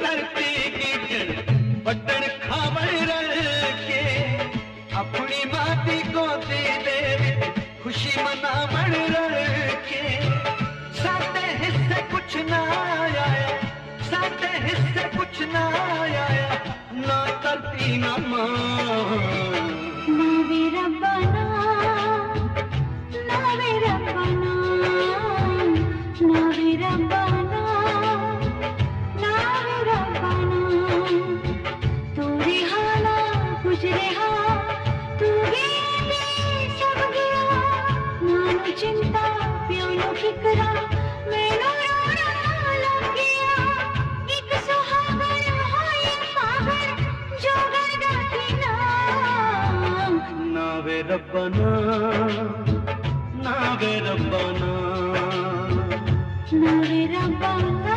धरती कीचड़ बटन खावड़ रल के अपनी माटी को दे दे खुशी मनावड़ रल के साते हिस्से कुछ ना आया साते हिस्से कुछ ना आया ना करती ना मां ना वे रब्बाना ना वे रब्बाना ना वे रब्बाना ना वे रब्बाना तोरे हाला गुजरे हा तू गए सब गया नानो चिंता प्यो नो फिकरा मैनू रोना लग गया एक सुहागन होए पागल जो गरदा की ना वे रब्बाना ना वे रब्बाना ना वे रब्बाना